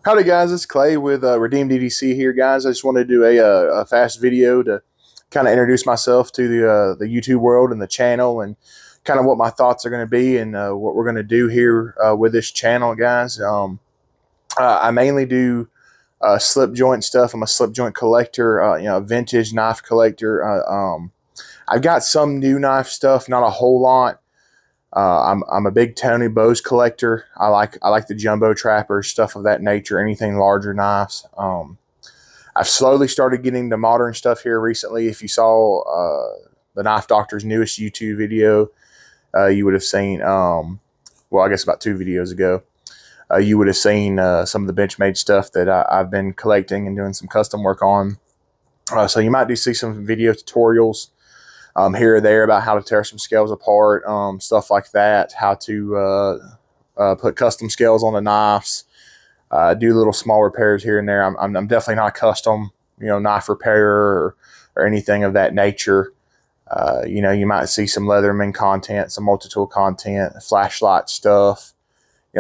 Howdy guys, it's Clay with Redeemed EDC here, guys. I just wanted to do a fast video to kind of introduce myself to the YouTube world and the channel, and kind of what my thoughts are going to be, and what we're going to do here with this channel, guys. I mainly do slip joint stuff. I'm a slip joint collector, vintage knife collector. I've got some new knife stuff, not a whole lot. I'm a big Tony Bowes collector. I like the jumbo trappers, stuff of that nature, anything larger knives. I've slowly started getting the modern stuff here recently. If you saw the Knife Doctor's newest YouTube video, you would have seen, well, I guess about 2 videos ago, you would have seen some of the Benchmade stuff that I've been collecting and doing some custom work on. So you might see some video tutorials here or there about how to tear some scales apart, stuff like that, how to put custom scales on the knives, do little small repairs here and there. I'm definitely not a custom, knife repairer or anything of that nature. You might see some Leatherman content, some multi-tool content, flashlight stuff,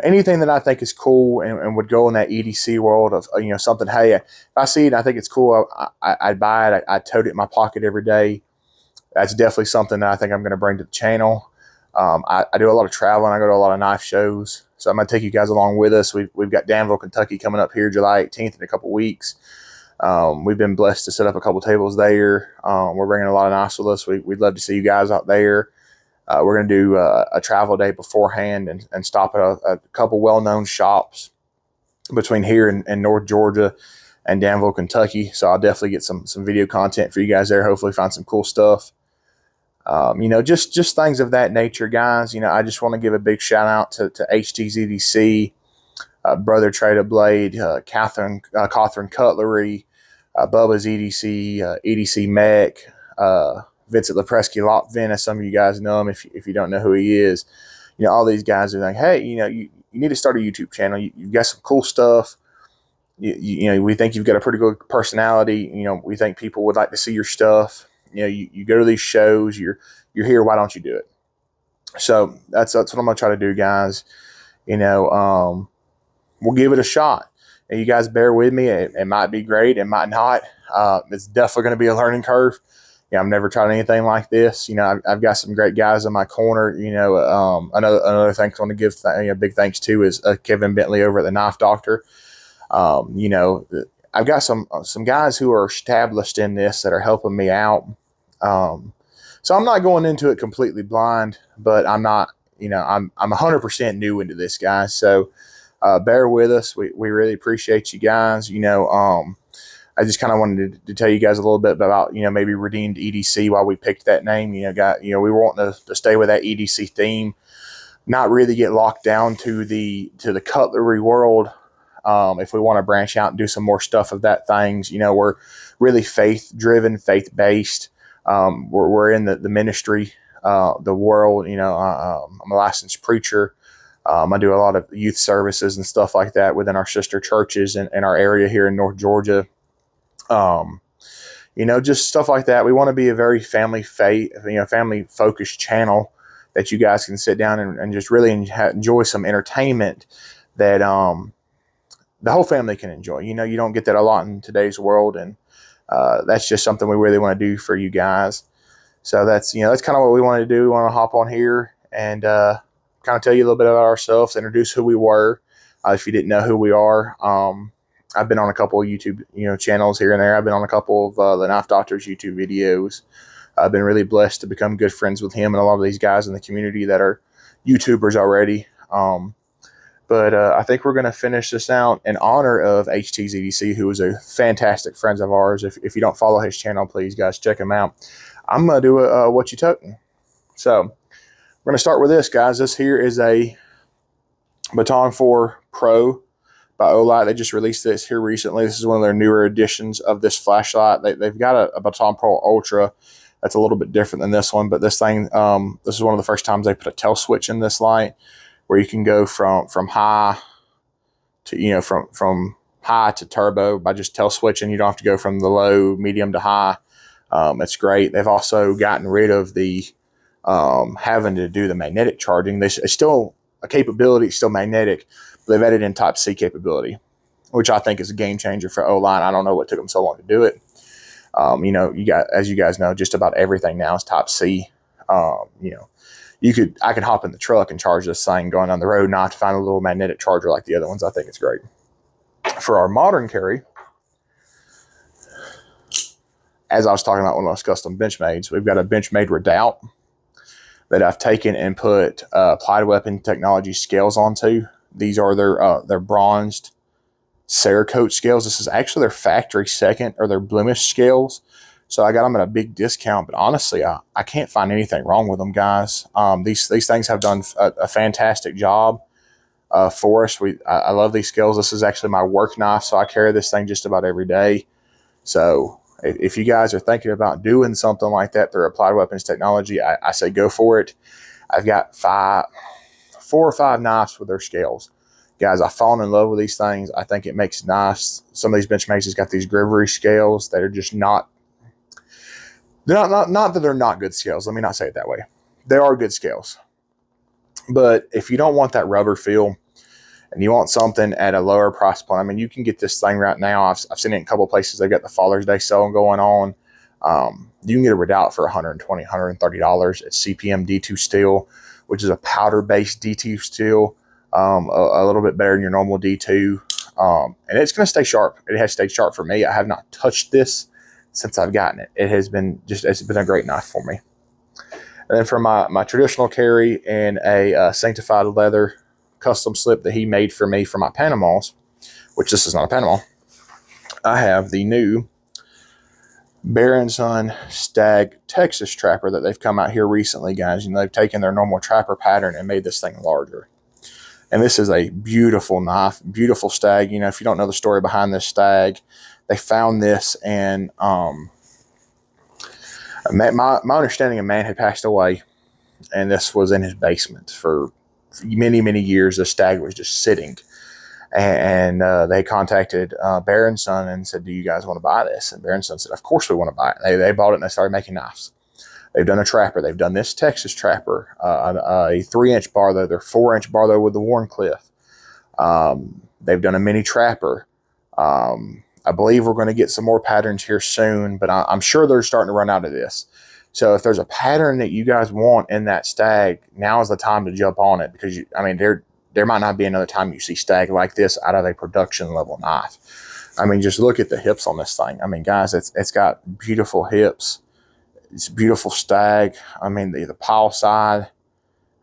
anything that I think is cool and would go in that EDC world of, something, hey, if I see it and I think it's cool, I'd buy it. I tote it in my pocket every day. That's definitely something that I think I'm going to bring to the channel. I do a lot of traveling. I go to a lot of knife shows. So I'm going to take you guys along with us. We've got Danville, Kentucky coming up here July 18th in a couple weeks. We've been blessed to set up a couple tables there. We're bringing a lot of knives with us. We'd love to see you guys out there. We're going to do a travel day beforehand and stop at a couple well-known shops between here and North Georgia and Danville, Kentucky. So I'll definitely get some video content for you guys there. Hopefully find some cool stuff. Just things of that nature, guys. I just want to give a big shout out to HT's EDC, Brother Trader Blade, Catherine Cutlery, Bubba's EDC, EDC Mech, Vincent Lepresky Lotvin, as some of you guys know him if you don't know who he is. All these guys are like, hey, you need to start a YouTube channel. You've got some cool stuff. We think you've got a pretty good personality. We think people would like to see your stuff. You go to these shows, you're here, why don't you do it? So that's what I'm going to try to do, guys. We'll give it a shot. And you guys bear with me. It might be great. It might not. It's definitely going to be a learning curve. I've never tried anything like this. I've got some great guys in my corner. Another thing I want to give big thanks to is Kevin Bentley over at the Knife Doctor. I've got some guys who are established in this that are helping me out. So I'm not going into it completely blind, but I'm not, I'm 100% new into this, guys. So bear with us. We really appreciate you guys. I just kind of wanted to tell you guys a little bit about, maybe Redeemed EDC, why we picked that name. We were wanting to stay with that EDC theme, not really get locked down to the cutlery world. If we want to branch out and do some more stuff of that things, we're really faith-driven, faith-based. We're in the ministry, the world. I'm a licensed preacher. I do a lot of youth services and stuff like that within our sister churches in our area here in North Georgia. Just stuff like that. We want to be a very family-focused channel that you guys can sit down and just really enjoy some entertainment that the whole family can enjoy. You don't get that a lot in today's world, and that's just something we really want to do for you guys. So that's kind of what we want to do. We want to hop on here and kind of tell you a little bit about ourselves, introduce who we were, if you didn't know who we are. I've been on a couple of YouTube channels here and there. I've been on a couple of the Knife Doctor's YouTube videos. I've been really blessed to become good friends with him and a lot of these guys in the community that are YouTubers already. But I think we're going to finish this out in honor of HT's EDC, who is a fantastic friend of ours. If you don't follow his channel, please, guys, check him out. I'm going to do a What You Toting. So we're going to start with this, guys. This here is a Baton 4 Pro by Olight. They just released this here recently. This is one of their newer editions of this flashlight. They've got a Baton Pro Ultra that's a little bit different than this one, but this thing, this is one of the first times they put a tail switch in this light, where you can go from high to, from high to turbo by just tail switching. You don't have to go from the low, medium to high. It's great. They've also gotten rid of the having to do the magnetic charging. It's still a capability, it's still magnetic, but they've added in Type-C capability. which I think is a game changer for O-line. I don't know what took them so long to do it. You know, as you guys know, just about everything now is Type C. You know, I could hop in the truck and charge this thing going down the road, not to find a little magnetic charger like the other ones. I think it's great. For our modern carry, as I was talking about one of those custom Benchmades, we've got a Benchmade Redoubt that I've taken and put Applied Weapon Technology scales onto. These are their bronzed Cerakote scales. This is actually their factory second, or their blemish scales. So I got them at a big discount, but honestly, I can't find anything wrong with them, guys. These things have done a fantastic job for us. I love these scales. This is actually my work knife, so I carry this thing just about every day. So if you guys are thinking about doing something like that through Applied Weapons Technology, I say go for it. I've got 4 or 5 knives with their scales. Guys, I've fallen in love with these things. I think it makes nice. Some of these Benchmates has got these Grivery scales that are just not that they're not good scales. Let me not say it that way. They are good scales. But if you don't want that rubber feel and you want something at a lower price point, I mean, you can get this thing right now. I've seen it in a couple of places. They've got the Father's Day sale going on. You can get a Redoubt for $120, $130 at CPM D2 steel, which is a powder-based D2 steel, a little bit better than your normal D2. And it's going to stay sharp. It has stayed sharp for me. I have not touched this since I've gotten it. It's been a great knife for me. And then for my traditional carry and a sanctified leather custom slip that he made for me for my Panamas, which this is not a Panama, I have the new Bear & Son Stag Texas Trapper that they've come out here recently, guys. You know, they've taken their normal trapper pattern and made this thing larger. And this is a beautiful knife, beautiful stag. You know, if you don't know the story behind this stag, they found this, and my understanding, a man had passed away, and this was in his basement for many, many years. The stag was just sitting, and they contacted Bear & Son and said, "Do you guys want to buy this?" And Bear & Son said, "Of course we want to buy it." They bought it, and they started making knives. They've done a trapper. They've done this Texas Trapper, a 3-inch bar though. They're 4-inch bar though with the Warncliffe. They've done a mini trapper. I believe we're going to get some more patterns here soon, but I'm sure they're starting to run out of this. So if there's a pattern that you guys want in that stag, now is the time to jump on it, because there might not be another time you see stag like this out of a production level knife. I mean, just look at the hips on this thing. I mean, guys, it's got beautiful hips. It's a beautiful stag. I mean, the pile side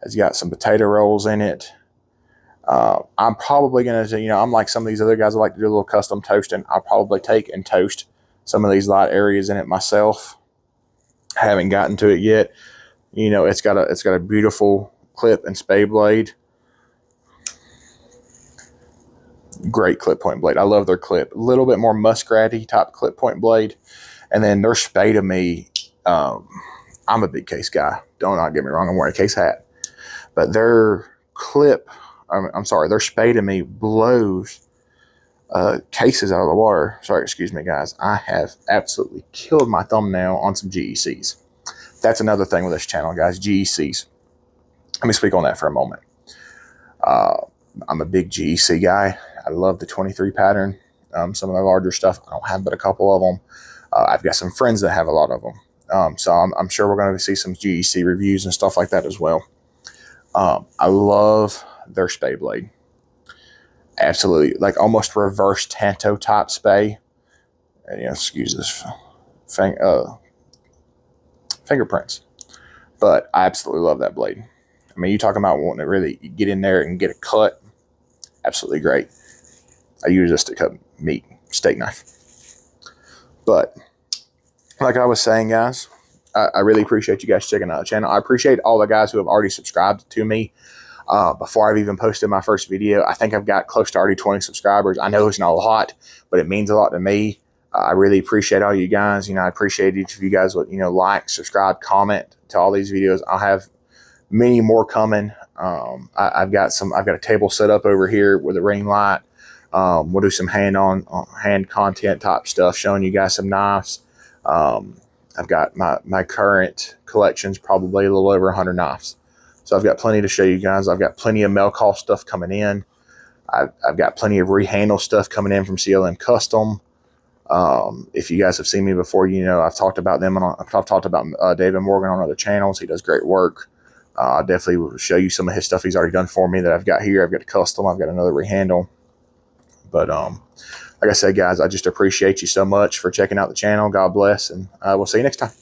has got some potato rolls in it. I'm probably going to, I'm like some of these other guys that like to do a little custom toasting. I'll probably take and toast some of these light areas in it myself. I haven't gotten to it yet. You know, it's got a beautiful clip and spay blade. Great clip point blade. I love their clip. A little bit more muskratty type clip point blade. And then their spay to me, I'm a big case guy. Don't not get me wrong. I'm wearing a case hat. But their clip, their spay to me blows cases out of the water. Sorry, excuse me, guys. I have absolutely killed my thumbnail on some GECs. That's another thing with this channel, guys. GECs. Let me speak on that for a moment. I'm a big GEC guy. I love the 23 pattern. Some of the larger stuff, I don't have but a couple of them. I've got some friends that have a lot of them. So I'm sure we're going to see some GEC reviews and stuff like that as well. I love their spay blade. Absolutely. Like almost reverse Tanto type spay. And, excuse this fingerprints. But I absolutely love that blade. I mean, you talking about wanting to really get in there and get a cut. Absolutely great. I use this to cut meat, steak knife. But like I was saying, guys, I really appreciate you guys checking out the channel. I appreciate all the guys who have already subscribed to me before I've even posted my first video. I think I've got close to already 20 subscribers. I know it's not a lot, but it means a lot to me. I really appreciate all you guys. I appreciate each of you guys would, like, subscribe, comment to all these videos. I'll have many more coming. I've got a table set up over here with a ring light. We'll do some hand content type stuff, showing you guys some knives. I've got my current collection's probably a little over 100 knives. So I've got plenty to show you guys. I've got plenty of mail call stuff coming in. I've got plenty of rehandle stuff coming in from CLM Custom. If you guys have seen me before, you know I've talked about them. I've talked about David Morgan on other channels. He does great work. I'll definitely show you some of his stuff he's already done for me that I've got here. I've got a custom. I've got another rehandle. But like I said, guys, I just appreciate you so much for checking out the channel. God bless, and we'll see you next time.